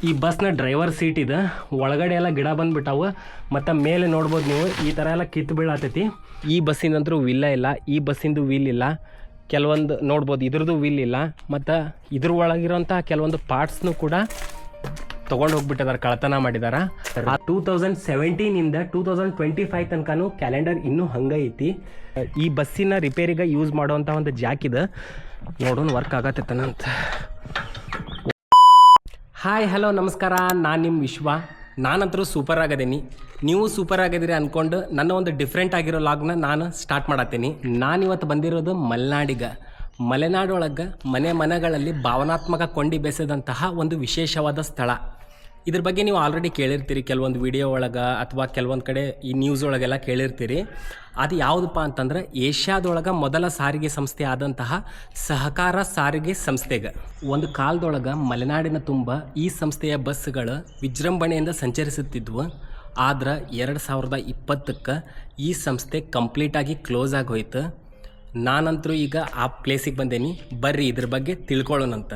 ಈ ಬಸ್ನ driver seat ಇದೆ, ಒಳಗಡೆ ಎಲ್ಲ ಗಿಡ ಬಂದುಬಿಟ್ಟಾವು ಮತ್ತು ಮೇಲೆ ನೋಡ್ಬೋದು ನೀವು ಈ ಥರ ಎಲ್ಲ ಕಿತ್ತು ಬೀಳತೈತಿ. ಈ ಬಸ್ಸಿನಂತರೂ ವಿಲ್ಲ ಇಲ್ಲ, ಈ ಬಸ್ಸಿಂದು ವೀಲ್ ಇಲ್ಲ, ಕೆಲವೊಂದು ನೋಡ್ಬೋದು ಇದ್ರದ್ದು ವೀಲ್ ಇಲ್ಲ, ಮತ್ತು ಇದ್ರ ಒಳಗಿರೋಂಥ ಕೆಲವೊಂದು ಪಾರ್ಟ್ಸ್ನು ಕೂಡ ತೊಗೊಂಡು ಹೋಗ್ಬಿಟ್ಟಿದ್ದಾರೆ, ಕಳತನ ಮಾಡಿದ್ದಾರೆ. 2017ಇಂದ 2025 ತನಕನೂ ಕ್ಯಾಲೆಂಡರ್ ಇನ್ನೂ ಹಂಗೆ ಐತಿ. ಈ ಬಸ್ಸಿನ ರಿಪೇರಿಗೆ ಯೂಸ್ ಮಾಡೋವಂಥ ಒಂದು ಜಾಕ್ ಇದೆ, ನೋಡೋಣ ವರ್ಕ್ ಆಗತ್ತೈತನಂತ. ಹಾಯ್ ಹಲೋ ನಮಸ್ಕಾರ, ನಾನು ನಿಮ್ಮ ವಿಶ್ವ. ನಾನಂತರೂ ಸೂಪರ್ ಆಗದೇನಿ, ನೀವು ಸೂಪರ್ ಆಗಿದ್ದೀರಿ ಅಂದ್ಕೊಂಡು ನನ್ನ ಒಂದು ಡಿಫ್ರೆಂಟ್ ಆಗಿರೋ ಲಾಗ್ನ ನಾನು ಸ್ಟಾರ್ಟ್ ಮಾಡತ್ತೀನಿ. ನಾನಿವತ್ತು ಬಂದಿರೋದು ಮಲೆನಾಡೊಳಗೆ ಮನೆಗಳಲ್ಲಿ ಭಾವನಾತ್ಮಕ ಕೊಂಡಿ ಬೆಸೆದಂತಹ ಒಂದು ವಿಶೇಷವಾದ ಸ್ಥಳ. ಇದ್ರ ಬಗ್ಗೆ ನೀವು ಆಲ್ರೆಡಿ ಕೇಳಿರ್ತೀರಿ, ಕೆಲವೊಂದು ವಿಡಿಯೋ ಒಳಗೆ ಅಥವಾ ಕೆಲವೊಂದು ಕಡೆ ಈ ನ್ಯೂಸ್ ಒಳಗೆಲ್ಲ ಕೇಳಿರ್ತೀರಿ. ಅದು ಯಾವುದಪ್ಪ ಅಂತಂದ್ರೆ ಏಷ್ಯಾದೊಳಗೆ ಮೊದಲ ಸಾರಿಗೆ ಸಂಸ್ಥೆ ಆದಂತಹ ಸಹಕಾರ ಸಾರಿಗೆ ಸಂಸ್ಥೆಗೆ ಒಂದು ಕಾಲದೊಳಗೆ ಮಲೆನಾಡಿನ ತುಂಬ ಈ ಸಂಸ್ಥೆಯ ಬಸ್ಗಳು ವಿಜೃಂಭಣೆಯಿಂದ ಸಂಚರಿಸುತ್ತಿದ್ವು. ಆದ್ರೆ 2020ಕ್ಕೆ ಈ ಸಂಸ್ಥೆ ಕಂಪ್ಲೀಟಾಗಿ ಕ್ಲೋಸ್ ಆಗಿ ಹೋಯ್ತು. ನಾನಂತರೂ ಈಗ ಆ ಪ್ಲೇಸಿಗೆ ಬಂದೇನಿ, ಬರ್ರಿ ಇದ್ರ ಬಗ್ಗೆ ತಿಳ್ಕೊಳ್ಳೋಣಂತ.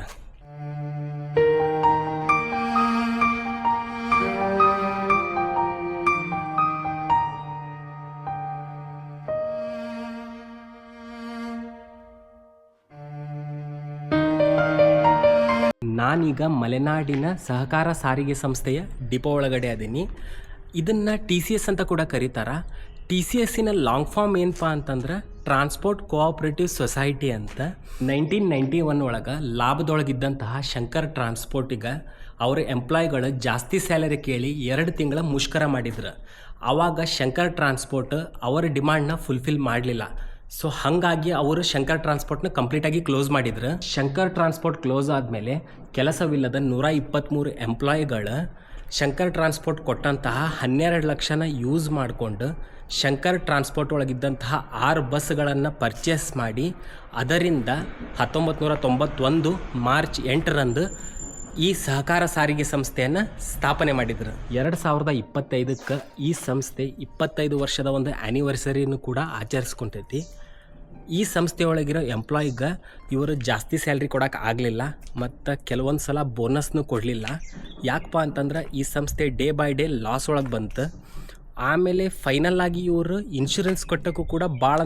ನಾನೀಗ ಮಲೆನಾಡಿನ ಸಹಕಾರ ಸಾರಿಗೆ ಸಂಸ್ಥೆಯ ಡಿಪೋ ಒಳಗಡೆ ಅದೀನಿ. ಇದನ್ನು TCS ಅಂತ ಕೂಡ ಕರೀತಾರೆ. TCSನ ಲಾಂಗ್ ಫಾರ್ಮ್ ಏನಪ್ಪ ಅಂತಂದ್ರೆ ಟ್ರಾನ್ಸ್ಪೋರ್ಟ್ ಕೋಆಪ್ರೇಟಿವ್ ಸೊಸೈಟಿ ಅಂತ. 1991 ಒಳಗೆ ಲಾಭದೊಳಗಿದ್ದಂತಹ ಶಂಕರ್ ಟ್ರಾನ್ಸ್ಪೋರ್ಟಿಗೆ ಅವರ ಎಂಪ್ಲಾಯಿಗಳು ಜಾಸ್ತಿ ಸ್ಯಾಲರಿ ಕೇಳಿ 2 ತಿಂಗಳ ಮುಷ್ಕರ ಮಾಡಿದ್ರು. ಆವಾಗ ಶಂಕರ್ ಟ್ರಾನ್ಸ್ಪೋರ್ಟ್ ಅವರ ಡಿಮಾಂಡ್ನ ಫುಲ್ಫಿಲ್ ಮಾಡಲಿಲ್ಲ. ಸೊ ಹಾಗಾಗಿ ಅವರು ಶಂಕರ್ ಟ್ರಾನ್ಸ್ಪೋರ್ಟ್ನ ಕಂಪ್ಲೀಟಾಗಿ ಕ್ಲೋಸ್ ಮಾಡಿದ್ರು. ಶಂಕರ್ ಟ್ರಾನ್ಸ್ಪೋರ್ಟ್ ಕ್ಲೋಸ್ ಆದಮೇಲೆ ಕೆಲಸವಿಲ್ಲದ 123 ಎಂಪ್ಲಾಯಿಗಳು ಶಂಕರ್ ಟ್ರಾನ್ಸ್ಪೋರ್ಟ್ ಕೊಟ್ಟಂತಹ 12 ಲಕ್ಷನ ಯೂಸ್ ಮಾಡಿಕೊಂಡು ಶಂಕರ್ ಟ್ರಾನ್ಸ್ಪೋರ್ಟ್ ಒಳಗಿದ್ದಂತಹ 6 ಬಸ್ಗಳನ್ನು ಪರ್ಚೇಸ್ ಮಾಡಿ ಅದರಿಂದ 1991 ಮಾರ್ಚ್ 8ರಂದು ಈ ಸಹಕಾರ ಸಾರಿಗೆ ಸಂಸ್ಥೆಯನ್ನು ಸ್ಥಾಪನೆ ಮಾಡಿದರು. 2025ಕ್ಕೆ ಈ ಸಂಸ್ಥೆ 25 ವರ್ಷದ ಒಂದು ಆ್ಯನಿವರ್ಸರಿನೂ ಕೂಡ ಆಚರಿಸ್ಕೊಂತೈತಿ. ಈ ಸಂಸ್ಥೆಯೊಳಗಿರೋ ಎಂಪ್ಲಾಯಿಗೆ ಇವರು ಜಾಸ್ತಿ ಸ್ಯಾಲ್ರಿ ಕೊಡೋಕೆ ಆಗಲಿಲ್ಲ ಮತ್ತು ಕೆಲವೊಂದು ಸಲ ಬೋನಸ್ನೂ ಕೊಡಲಿಲ್ಲ. ಯಾಕಪ್ಪ ಅಂತಂದ್ರೆ ಈ ಸಂಸ್ಥೆ ಡೇ ಬೈ ಡೇ ಲಾಸ್ ಒಳಗೆ ಬಂತು. ಆಮೇಲೆ ಫೈನಲ್ ಆಗಿ ಇವರು ಇನ್ಶೂರೆನ್ಸ್ ಕೊಟ್ಟಕ್ಕೂ ಕೂಡ ಭಾಳ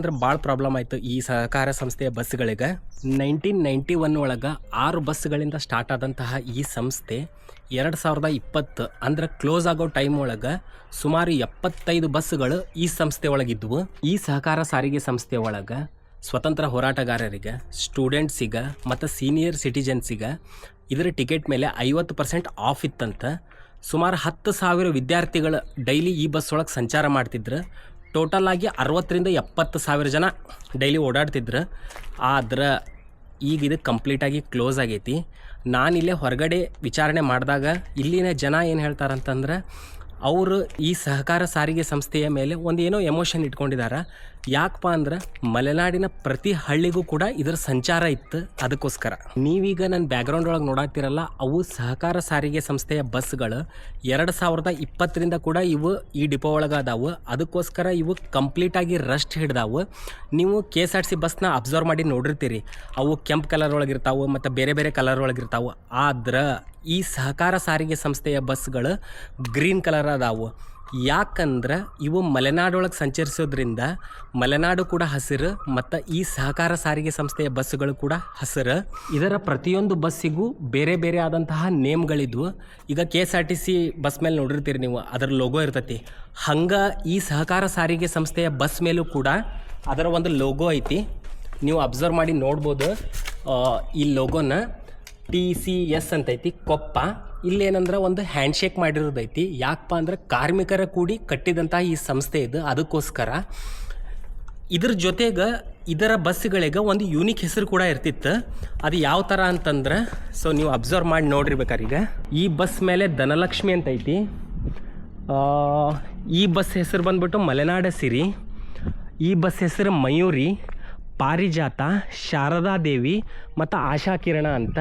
ಪ್ರಾಬ್ಲಮ್ ಆಯಿತು ಈ ಸಹಕಾರ ಸಂಸ್ಥೆಯ ಬಸ್ಗಳಿಗೆ. 1991 ಒಳಗೆ 6 ಬಸ್ಗಳಿಂದ ಸ್ಟಾರ್ಟ್ ಆದಂತಹ ಈ ಸಂಸ್ಥೆ 2020 ಅಂದ್ರೆ ಕ್ಲೋಸ್ ಆಗೋ ಟೈಮ್ ಒಳಗೆ ಸುಮಾರು 75 ಬಸ್ಗಳು ಈ ಸಂಸ್ಥೆ ಒಳಗಿದ್ವು. ಈ ಸಹಕಾರ ಸಾರಿಗೆ ಸಂಸ್ಥೆ ಒಳಗೆ ಸ್ವತಂತ್ರ ಹೋರಾಟಗಾರರಿಗೆ, ಸ್ಟೂಡೆಂಟ್ಸಿಗೆ ಮತ್ತು ಸೀನಿಯರ್ ಸಿಟಿಜನ್ಸಿಗೆ ಇದರ ಟಿಕೆಟ್ ಮೇಲೆ 50% ಆಫ್ ಇತ್ತಂತ. ಸುಮಾರು 10,000 ವಿದ್ಯಾರ್ಥಿಗಳು ಡೈಲಿ ಈ ಬಸ್ ಒಳಗೆ ಸಂಚಾರ ಮಾಡ್ತಿದ್ರು. ಟೋಟಲ್ ಆಗಿ 60,000 ರಿಂದ 70,000 ಜನ ಡೈಲಿ ಓಡಾಡ್ತಿದ್ರು. ಆದ್ರೆ ಈಗ ಇದು ಕಂಪ್ಲೀಟಾಗಿ ಕ್ಲೋಸ್ ಆಗೈತಿ. ನಾನಿಲ್ಲೇ ಹೊರಗಡೆ ವಿಚಾರಣೆ ಮಾಡಿದಾಗ ಇಲ್ಲಿನ ಜನ ಏನು ಹೇಳ್ತಾರಂತಂದ್ರೆ ಅವರು ಈ ಸಹಕಾರ ಸಾರಿಗೆ ಸಂಸ್ಥೆಯ ಮೇಲೆ ಒಂದು ಏನೋ ಎಮೋಷನ್ ಇಟ್ಕೊಂಡಿದ್ದಾರೆ. ಯಾಕಪ್ಪ ಅಂದ್ರೆ ಮಲೆನಾಡಿನ ಪ್ರತಿ ಹಳ್ಳಿಗೂ ಕೂಡ ಇದರ ಸಂಚಾರ ಇತ್ತು, ಅದಕ್ಕೋಸ್ಕರ. ನೀವೀಗ ನನ್ನ ಬ್ಯಾಕ್ಗ್ರೌಂಡ್ ಒಳಗೆ ನೋಡಾಕ್ತಿರಲ್ಲ, ಅವು ಸಹಕಾರ ಸಾರಿಗೆ ಸಂಸ್ಥೆಯ ಬಸ್ಗಳು 2020ರಿಂದ ಕೂಡ ಇವು ಈ ಡಿಪೋ ಒಳಗೆ ಅದಾವು. ಅದಕ್ಕೋಸ್ಕರ ಇವು ಕಂಪ್ಲೀಟಾಗಿ ರಸ್ಟ್ ಹಿಡ್ದಾವು. ನೀವು KSRTC ಬಸ್ನ ಅಬ್ಸರ್ವ್ ಮಾಡಿ ನೋಡಿರ್ತೀರಿ, ಅವು ಕೆಂಪು ಕಲರ್ ಒಳಗಿರ್ತಾವೆ ಮತ್ತು ಬೇರೆ ಬೇರೆ ಕಲರ್ ಒಳಗಿರ್ತಾವೆ. ಆದ್ರೆ ಈ ಸಹಕಾರ ಸಾರಿಗೆ ಸಂಸ್ಥೆಯ ಬಸ್ಗಳು ಗ್ರೀನ್ ಕಲರ್ ಅದಾವು. ಯಾಕಂದ್ರೆ ಇವು ಮಲೆನಾಡೊಳಗೆ ಸಂಚರಿಸೋದ್ರಿಂದ ಮಲೆನಾಡು ಕೂಡ ಹಸಿರು ಮತ್ತು ಈ ಸಹಕಾರ ಸಾರಿಗೆ ಸಂಸ್ಥೆಯ ಬಸ್ಸುಗಳು ಕೂಡ ಹಸಿರು. ಇದರ ಪ್ರತಿಯೊಂದು ಬಸ್ಸಿಗೂ ಬೇರೆ ಬೇರೆ ಆದಂತಹ ನೇಮ್ಗಳಿದ್ವು. ಈಗ KSRTC ಬಸ್ ಮೇಲೆ ನೋಡಿರ್ತೀರಿ ನೀವು, ಅದರ ಲೋಗೋ ಇರ್ತೈತಿ. ಹಂಗೆ ಈ ಸಹಕಾರ ಸಾರಿಗೆ ಸಂಸ್ಥೆಯ ಬಸ್ ಮೇಲೂ ಕೂಡ ಅದರ ಒಂದು ಲೋಗೋ ಐತಿ. ನೀವು ಅಬ್ಸರ್ವ್ ಮಾಡಿ ನೋಡ್ಬೋದು. ಈ ಲೋಗೋನ TCS ಅಂತೈತಿ, ಕೊಪ್ಪ. ಇಲ್ಲೇನಂದ್ರೆ ಒಂದು ಹ್ಯಾಂಡ್ಶೇಕ್ ಮಾಡಿರೋದೈತಿ. ಯಾಕಪ್ಪ ಅಂದ್ರೆ ಕಾರ್ಮಿಕರ ಕೂಡಿ ಕಟ್ಟಿದಂಥ ಈ ಸಂಸ್ಥೆ ಇದು, ಅದಕ್ಕೋಸ್ಕರ. ಇದ್ರ ಜೊತೆಗೆ ಇದರ ಬಸ್ಗಳಿಗೆ ಒಂದು ಯೂನಿಕ್ ಹೆಸರು ಕೂಡ ಇರ್ತಿತ್ತು. ಅದು ಯಾವ ಥರ ಅಂತಂದ್ರೆ, ಸೊ ನೀವು ಅಬ್ಸರ್ವ್ ಮಾಡಿ ನೋಡಿರ್ಬೇಕಾರೆ ಈಗ ಈ ಬಸ್ ಮೇಲೆ ಧನಲಕ್ಷ್ಮಿ ಅಂತೈತಿ. ಈ ಬಸ್ ಹೆಸರು ಬಂದ್ಬಿಟ್ಟು ಮಲೆನಾಡ ಸಿರಿ. ಈ ಬಸ್ ಹೆಸರು ಮಯೂರಿ, ಪಾರಿಜಾತ, ಶಾರದಾದೇವಿ ಮತ್ತು ಆಶಾ ಕಿರಣ ಅಂತ.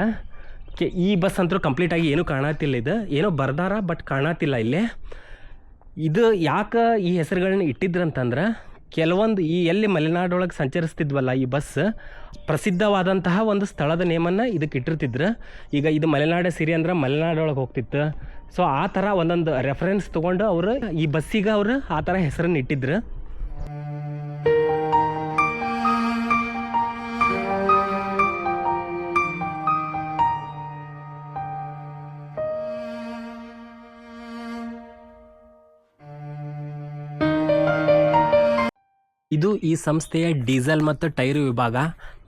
ಈ ಬಸ್ ಅಂತೂ ಕಂಪ್ಲೀಟಾಗಿ ಏನೂ ಕಾಣತ್ತಿಲ್ಲ. ಇದು ಏನೋ ಬರ್ದಾರ, ಬಟ್ ಕಾಣತ್ತಿಲ್ಲ ಇಲ್ಲೇ. ಇದು ಯಾಕೆ ಈ ಹೆಸರುಗಳನ್ನ ಇಟ್ಟಿದ್ರಂತಂದ್ರೆ ಕೆಲವೊಂದು ಈ ಎಲ್ಲಿ ಮಲೆನಾಡೊಳಗೆ ಸಂಚರಿಸ್ತಿದ್ವಲ್ಲ ಈ ಬಸ್, ಪ್ರಸಿದ್ಧವಾದಂತಹ ಒಂದು ಸ್ಥಳದ ನೇಮನ್ನು ಇದಕ್ಕೆ ಇಟ್ಟಿರ್ತಿದ್ರು. ಈಗ ಇದು ಮಲೆನಾಡು ಸಿರಿ ಅಂದ್ರೆ ಮಲೆನಾಡೊಳಗೆ ಹೋಗ್ತಿತ್ತು. ಸೊ ಆ ಥರ ಒಂದೊಂದು ರೆಫರೆನ್ಸ್ ತೊಗೊಂಡು ಅವರು ಈ ಬಸ್ಸಿಗೆ ಅವರು ಆ ಥರ ಹೆಸರನ್ನು ಇಟ್ಟಿದ್ರು. ಇದು ಈ ಸಂಸ್ಥೆಯ ಡೀಸೆಲ್ ಮತ್ತು ಟೈರು ವಿಭಾಗ.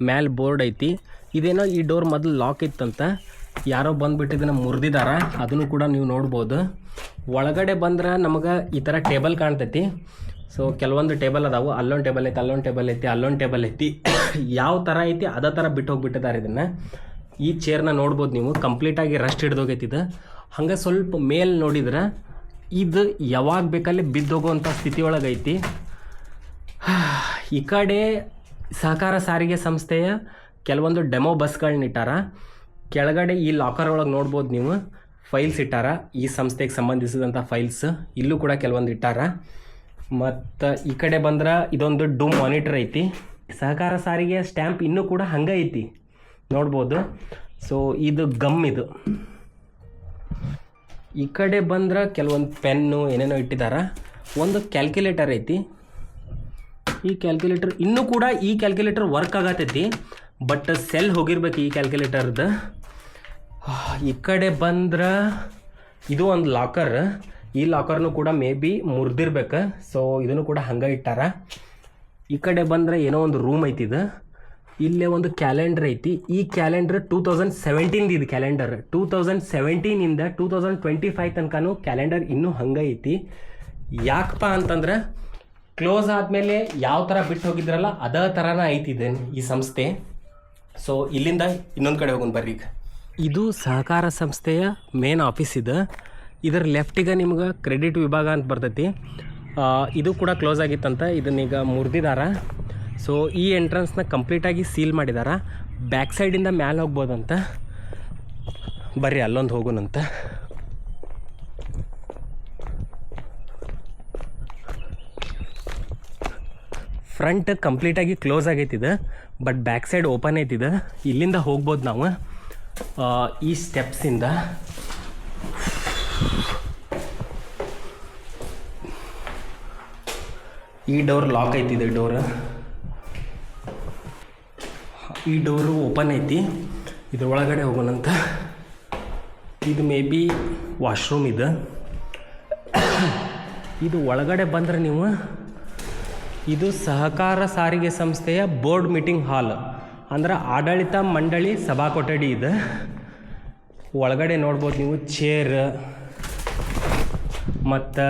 ಮ್ಯಾಲ್ ಬೋರ್ಡ್ ಐತಿ. ಇದೇನೋ ಈ ಡೋರ್ ಮೊದಲು ಲಾಕ್ ಇತ್ತಂತ, ಯಾರೋ ಬಂದುಬಿಟ್ಟು ಇದನ್ನು ಮುರಿದಿದಾರ, ಅದನ್ನು ಕೂಡ ನೀವು ನೋಡ್ಬೋದು. ಒಳಗಡೆ ಬಂದ್ರೆ ನಮಗೆ ಈ ಥರ ಟೇಬಲ್ ಕಾಣ್ತೈತಿ. ಸೊ ಕೆಲವೊಂದು ಟೇಬಲ್ ಅದಾವು, ಅಲ್ಲೊಂದು ಟೇಬಲ್ ಐತಿ, ಅಲ್ಲೊಂದು ಟೇಬಲ್ ಐತಿ, ಅಲ್ಲೊಂದು ಟೇಬಲ್ ಐತಿ. ಯಾವ ಥರ ಐತಿ ಅದೇ ಥರ ಬಿಟ್ಟು ಹೋಗ್ಬಿಟ್ಟಿದ್ದಾರೆ ಇದನ್ನು. ಈ ಚೇರ್ನ ನೋಡ್ಬೋದು ನೀವು, ಕಂಪ್ಲೀಟಾಗಿ ರಸ್ಟ್ ಹಿಡ್ದೋಗೈತಿದು. ಹಂಗೆ ಸ್ವಲ್ಪ ಮೇಲೆ ನೋಡಿದ್ರೆ ಇದು ಯಾವಾಗ ಬೇಕಲ್ಲಿ ಬಿದ್ದೋಗುವಂಥ ಸ್ಥಿತಿಯೊಳಗೈತಿ. ಈ ಕಡೆ ಸಹಕಾರ ಸಾರಿಗೆ ಸಂಸ್ಥೆಯ ಕೆಲವೊಂದು ಡೆಮೋ ಬಸ್ಗಳನ್ನ ಇಟ್ಟಾರ. ಕೆಳಗಡೆ ಈ ಲಾಕರ್ ಒಳಗೆ ನೋಡ್ಬೋದು ನೀವು, ಫೈಲ್ಸ್ ಇಟ್ಟಾರ, ಈ ಸಂಸ್ಥೆಗೆ ಸಂಬಂಧಿಸಿದಂಥ ಫೈಲ್ಸ್ ಇಲ್ಲೂ ಕೂಡ ಕೆಲವೊಂದು ಇಟ್ಟಾರ. ಮತ್ತು ಈ ಕಡೆ ಬಂದ್ರೆ ಇದೊಂದು ಡೂಮ್ ಮಾನಿಟರ್ ಐತಿ. ಸಹಕಾರ ಸಾರಿಗೆ ಸ್ಟ್ಯಾಂಪ್ ಇನ್ನೂ ಕೂಡ ಹಂಗೆ ಐತಿ, ನೋಡ್ಬೋದು. ಸೊ ಇದು ಗಮ್ ಇದು. ಈ ಕಡೆ ಬಂದ್ರೆ ಕೆಲವೊಂದು ಪೆನ್ನು ಏನೇನೋ ಇಟ್ಟಿದ್ದಾರೆ. ಒಂದು ಕ್ಯಾಲ್ಕುಲೇಟರ್ ಐತಿ. ಈ ಕ್ಯಾಲ್ಕುಲೇಟರ್ ಇನ್ನೂ ಕೂಡ ಈ ಕ್ಯಾಲ್ಕುಲೇಟರ್ ವರ್ಕ್ ಆಗತೈತಿ, ಬಟ್ ಸೆಲ್ ಹೋಗಿರ್ಬೇಕು ಈ ಕ್ಯಾಲ್ಕುಲೇಟರ್ದು. ಈ ಕಡೆ ಬಂದ್ರೆ ಇದು ಒಂದು ಲಾಕರ್. ಈ ಲಾಕರ್ನು ಕೂಡ ಮೇ ಬಿ ಮುರಿದಿರ್ಬೇಕು. ಸೊ ಇದನ್ನು ಕೂಡ ಹಂಗೆ ಇಟ್ಟಾರ. ಈ ಕಡೆ ಬಂದರೆ ಏನೋ ಒಂದು ರೂಮ್ ಐತಿದು. ಇಲ್ಲೇ ಒಂದು ಕ್ಯಾಲೆಂಡರ್ ಐತಿ. ಈ ಕ್ಯಾಲೆಂಡರ್ 2017 ಇದು ಕ್ಯಾಲೆಂಡರ್. 2017ಇಂದ 2025 ತನಕನೂ ಕ್ಯಾಲೆಂಡರ್ ಇನ್ನೂ ಹಂಗೆ ಐತಿ. ಯಾಕಪ್ಪ ಅಂತಂದ್ರೆ ಕ್ಲೋಸ್ ಆದಮೇಲೆ ಯಾವ ಥರ ಬಿಟ್ಟು ಹೋಗಿದ್ರಲ್ಲ ಅದೇ ಥರನ ಐತಿದೆ ಈ ಸಂಸ್ಥೆ. ಸೊ ಇಲ್ಲಿಂದ ಇನ್ನೊಂದು ಕಡೆ ಹೋಗೋಣ ಬರ್ರಿ. ಇದು ಸಹಕಾರ ಸಂಸ್ಥೆಯ ಮೇನ್ ಆಫೀಸ್ ಇದೆ. ಇದರ ಲೆಫ್ಟಿಗೆ ನಿಮ್ಗೆ ಕ್ರೆಡಿಟ್ ವಿಭಾಗ ಅಂತ ಬರ್ತೈತಿ. ಇದು ಕೂಡ ಕ್ಲೋಸ್ ಆಗಿತ್ತಂತ, ಇದನ್ನೀಗ ಮುರಿದಿದಾರ. ಸೊ ಈ ಎಂಟ್ರೆನ್ಸ್ನ ಕಂಪ್ಲೀಟಾಗಿ ಸೀಲ್ ಮಾಡಿದಾರ. ಬ್ಯಾಕ್ ಸೈಡಿಂದ ಮ್ಯಾಲೆ ಹೋಗ್ಬೋದಂತ. ಬರ್ರಿ ಅಲ್ಲೊಂದು ಹೋಗೋಣಂತ. ಫ್ರಂಟ್ ಕಂಪ್ಲೀಟಾಗಿ ಕ್ಲೋಸ್ ಆಗೈತಿದೆ, ಬಟ್ ಬ್ಯಾಕ್ ಸೈಡ್ ಓಪನ್ ಐತಿದೆ. ಇಲ್ಲಿಂದ ಹೋಗ್ಬೋದು ನಾವು ಈ ಸ್ಟೆಪ್ಸಿಂದ. ಈ ಡೋರ್ ಲಾಕ್ ಐತಿದೆ. ಈ ಡೋರು ಓಪನ್ ಐತಿ. ಇದ್ರ ಒಳಗಡೆ ಹೋಗೋಣಂತ. ಇದು ಮೇ ಬಿ ವಾಶ್ರೂಮ್ ಇದೆ. ಇದು ಒಳಗಡೆ ಬಂದರೆ ನೀವು, ಇದು ಸಹಕಾರ ಸಾರಿಗೆ ಸಂಸ್ಥೆಯ ಬೋರ್ಡ್ ಮೀಟಿಂಗ್ ಹಾಲ್, ಅಂದ್ರೆ ಆಡಳಿತ ಮಂಡಳಿ ಸಭಾ ಕೊಠಡಿ ಇದೆ. ಒಳಗಡೆ ನೋಡ್ಬೋದು ನೀವು ಚೇರ್ ಮತ್ತು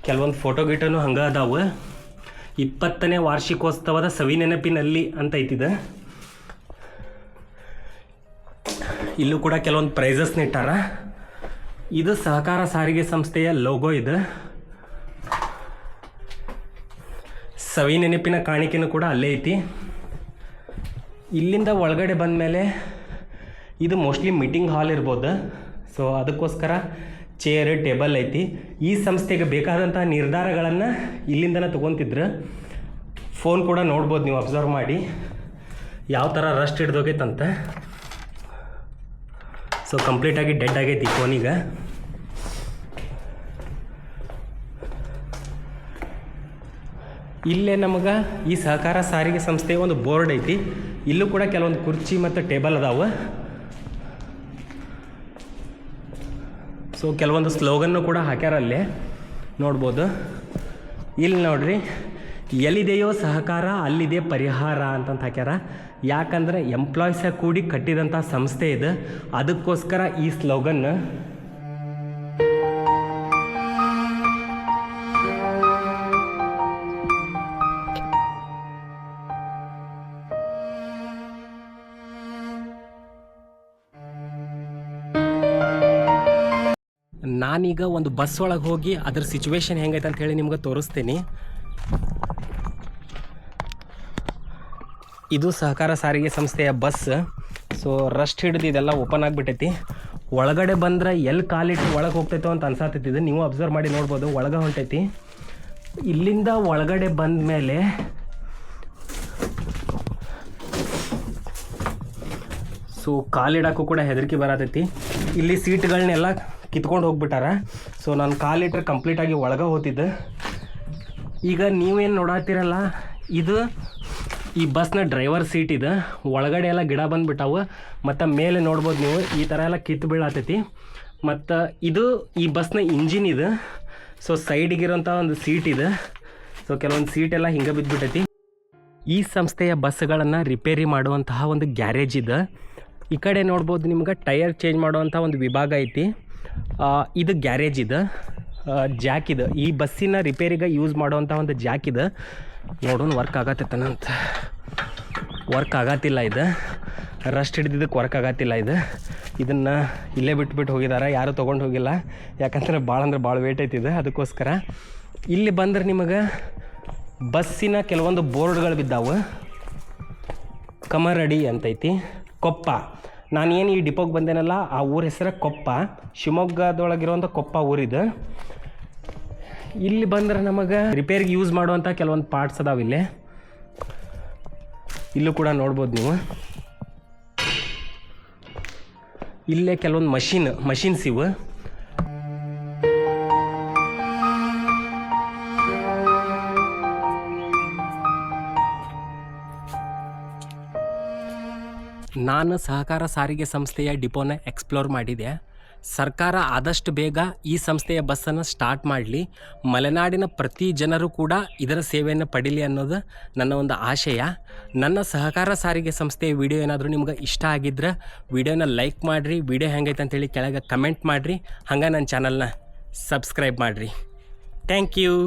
ಕೆಲವೊಂದು ಫೋಟೋ ಗಿಟನು ಹಂಗೆ ಅದಾವೆ. 20ನೇ ವಾರ್ಷಿಕೋತ್ಸವದ ಸವಿನೆನಪಿನಲ್ಲಿ ಅಂತ ಐತಿದೆ. ಇಲ್ಲೂ ಕೂಡ ಕೆಲವೊಂದು ಪ್ರೈಸಸ್ನ ಇಟ್ಟಾರ. ಇದು ಸಹಕಾರ ಸಾರಿಗೆ ಸಂಸ್ಥೆಯ ಲೋಗೋ ಇದೆ. ಸವಿ ನೆನಪಿನ ಕಾಣಿಕೆನೂ ಕೂಡ ಅಲ್ಲೇ ಐತಿ. ಇಲ್ಲಿಂದ ಒಳಗಡೆ ಬಂದಮೇಲೆ ಇದು ಮೋಸ್ಟ್ಲಿ ಮೀಟಿಂಗ್ ಹಾಲ್ ಇರ್ಬೋದು. ಸೊ ಅದಕ್ಕೋಸ್ಕರ ಚೇರ್ ಟೇಬಲ್ ಐತಿ. ಈ ಸಂಸ್ಥೆಗೆ ಬೇಕಾದಂಥ ನಿರ್ಧಾರಗಳನ್ನು ಇಲ್ಲಿಂದನೇ ತೊಗೊತಿದ್ರು. ಫೋನ್ ಕೂಡ ನೋಡ್ಬೋದು ನೀವು, ಅಬ್ಸರ್ವ್ ಮಾಡಿ ಯಾವ ಥರ ರಸ್ಟ್ ಹಿಡ್ದೋಗೈತಂತ. ಸೊ ಕಂಪ್ಲೀಟಾಗಿ ಡೆಡ್ ಆಗೈತಿ ಫೋನಿಗೆ. ಇಲ್ಲೇ ನಮಗೆ ಈ ಸಹಕಾರ ಸಾರಿಗೆ ಸಂಸ್ಥೆಯ ಒಂದು ಬೋರ್ಡ್ ಐತಿ. ಇಲ್ಲೂ ಕೂಡ ಕೆಲವೊಂದು ಕುರ್ಚಿ ಮತ್ತು ಟೇಬಲ್ ಅದಾವೆ. ಸೊ ಕೆಲವೊಂದು ಸ್ಲೋಗನ್ನು ಕೂಡ ಹಾಕ್ಯಾರ ಅಲ್ಲೇ ನೋಡ್ಬೋದು. ಇಲ್ಲಿ ನೋಡ್ರಿ, ಎಲ್ಲಿದೆಯೋ ಸಹಕಾರ ಅಲ್ಲಿದೆ ಪರಿಹಾರ ಅಂತಂತ ಹಾಕ್ಯಾರ. ಯಾಕಂದರೆ ಎಂಪ್ಲಾಯೀಸ ಕೂಡಿ ಕಟ್ಟಿದಂಥ ಸಂಸ್ಥೆ ಇದೆ, ಅದಕ್ಕೋಸ್ಕರ ಈ ಸ್ಲೋಗನ್. ನಾನೀಗ ಒಂದು ಬಸ್ ಒಳಗೆ ಹೋಗಿ ಅದ್ರ ಸಿಚುವೇಶನ್ ಹೆಂಗೈತೆ ಅಂತ ಹೇಳಿ ನಿಮ್ಗೆ ತೋರಿಸ್ತೀನಿ. ಇದು ಸಹಕಾರ ಸಾರಿಗೆ ಸಂಸ್ಥೆಯ ಬಸ್. ಸೊ ರಸ್ಟ್ ಹಿಡಿದು ಇದೆಲ್ಲ ಓಪನ್ ಆಗಿಬಿಟ್ಟೈತಿ. ಒಳಗಡೆ ಬಂದ್ರೆ ಎಲ್ಲಿ ಕಾಲಿಟ್ಟು ಒಳಗೆ ಹೋಗ್ತೈತೋ ಅಂತ ಅನ್ಸಾತೈತಿದೆ. ನೀವು ಅಬ್ಸರ್ವ್ ಮಾಡಿ ನೋಡ್ಬೋದು, ಒಳಗೆ ಹೊಂಟೈತಿ. ಇಲ್ಲಿಂದ ಒಳಗಡೆ ಬಂದ ಮೇಲೆ ಸೊ ಕಾಲಿಡೋಕ್ಕೂ ಕೂಡ ಹೆದರಿಕೆ ಬರತೈತಿ. ಇಲ್ಲಿ ಸೀಟ್ಗಳನ್ನೆಲ್ಲ ಕಿತ್ಕೊಂಡು ಹೋಗ್ಬಿಟ್ಟಾರ. ಸೊ ನಾನು ಕಾಲಿಟ್ರೆ ಕಂಪ್ಲೀಟಾಗಿ ಒಳಗೆ ಹೋಗ್ತಿದ್ದೆ. ಈಗ ನೀವೇನು ನೋಡತ್ತೀರಲ್ಲ, ಇದು ಈ ಬಸ್ನ ಡ್ರೈವರ್ ಸೀಟ್ ಇದೆ. ಒಳಗಡೆ ಎಲ್ಲ ಗಿಡ ಬಂದುಬಿಟ್ಟಾವು. ಮತ್ತು ಮೇಲೆ ನೋಡ್ಬೋದು ನೀವು ಈ ಥರ ಎಲ್ಲ ಕಿತ್ತು ಬೀಳತೈತಿ. ಮತ್ತು ಇದು ಈ ಬಸ್ನ ಇಂಜಿನ್ ಇದೆ. ಸೊ ಸೈಡಿಗಿರೋಂಥ ಒಂದು ಸೀಟ್ ಇದೆ. ಸೊ ಕೆಲವೊಂದು ಸೀಟೆಲ್ಲ ಹಿಂಗೆ ಬಿದ್ದುಬಿಟ್ಟೈತಿ. ಈ ಸಂಸ್ಥೆಯ ಬಸ್ಗಳನ್ನು ರಿಪೇರಿ ಮಾಡುವಂತಹ ಒಂದು ಗ್ಯಾರೇಜ್ ಇದೆ. ಈ ಕಡೆ ನೋಡ್ಬೋದು ನಿಮ್ಗೆ ಟೈರ್ ಚೇಂಜ್ ಮಾಡುವಂಥ ಒಂದು ವಿಭಾಗ ಐತಿ. ಇದು ಗ್ಯಾರೇಜ್ ಇದೆ. ಜಾಕ್ ಇದೆ. ಈ ಬಸ್ಸಿನ ರಿಪೇರಿಗೆ ಯೂಸ್ ಮಾಡುವಂಥ ಒಂದು ಜಾಕ್ ಇದೆ. ನೋಡೋಣ ವರ್ಕ್ ಆಗತ್ತೈತನಂತ. ವರ್ಕ್ ಆಗತ್ತಿಲ್ಲ. ಇದು ರಸ್ಟ್ ಹಿಡಿದಿದ್ದಕ್ಕೆ ವರ್ಕ್ ಆಗತ್ತಿಲ್ಲ. ಇದನ್ನು ಇಲ್ಲೇ ಬಿಟ್ಬಿಟ್ಟು ಹೋಗಿದ್ದಾರೆ, ಯಾರೂ ತೊಗೊಂಡು ಹೋಗಿಲ್ಲ. ಯಾಕಂದ್ರೆ ಭಾಳ ವೇಟ್ ಐತಿದೆ. ಅದಕ್ಕೋಸ್ಕರ ಇಲ್ಲಿ ಬಂದ್ರೆ ನಿಮಗೆ ಬಸ್ಸಿನ ಕೆಲವೊಂದು ಬೋರ್ಡ್ಗಳು ಬಿದ್ದಾವೆ. ಕಮರಡಿ ಅಂತೈತಿ. ಕೊಪ್ಪ, ನಾನೇನು ಈ ಡಿಪೋಗೆ ಬಂದೇನಲ್ಲ ಆ ಊರ ಹೆಸರು ಕೊಪ್ಪ. ಶಿವಮೊಗ್ಗದೊಳಗಿರುವಂಥ ಕೊಪ್ಪ ಊರಿದೆ. ಇಲ್ಲಿ ಬಂದ್ರೆ ನಮಗೆ ರಿಪೇರಿಗೆ ಯೂಸ್ ಮಾಡುವಂಥ ಕೆಲವೊಂದು ಪಾರ್ಟ್ಸ್ ಅದಾವೆ. ಇಲ್ಲೂ ಕೂಡ ನೋಡ್ಬೋದು ನೀವು. ಇಲ್ಲೇ ಕೆಲವೊಂದು ಮಷಿನ್ಸ್ ಇವು. ನಾನು ಸಹಕಾರ ಸಾರಿಗೆ ಸಂಸ್ಥೆಯ ಡಿಪೋನ ಎಕ್ಸ್ಪ್ಲೋರ್ ಮಾಡಿದೆ. ಸರ್ಕಾರ ಆದಷ್ಟು ಬೇಗ ಈ ಸಂಸ್ಥೆಯ ಬಸ್ಸನ್ನು ಸ್ಟಾರ್ಟ್ ಮಾಡಲಿ, ಮಲೆನಾಡಿನ ಪ್ರತಿ ಜನರು ಕೂಡ ಇದರ ಸೇವೆಯನ್ನು ಪಡೀಲಿ ಅನ್ನೋದು ನನ್ನ ಒಂದು ಆಶಯ. ನನ್ನ ಸಹಕಾರ ಸಾರಿಗೆ ಸಂಸ್ಥೆಯ ವಿಡಿಯೋ ಏನಾದರೂ ನಿಮ್ಗೆ ಇಷ್ಟ ಆಗಿದ್ರೆ ವಿಡಿಯೋನ ಲೈಕ್ ಮಾಡಿರಿ. ವಿಡಿಯೋ ಹೆಂಗೈತೆ ಅಂತೇಳಿ ಕೆಳಗೆ ಕಮೆಂಟ್ ಮಾಡಿರಿ. ಹಂಗೆ ನನ್ನ ಚಾನಲ್ನ ಸಬ್ಸ್ಕ್ರೈಬ್ ಮಾಡಿರಿ. Thank you.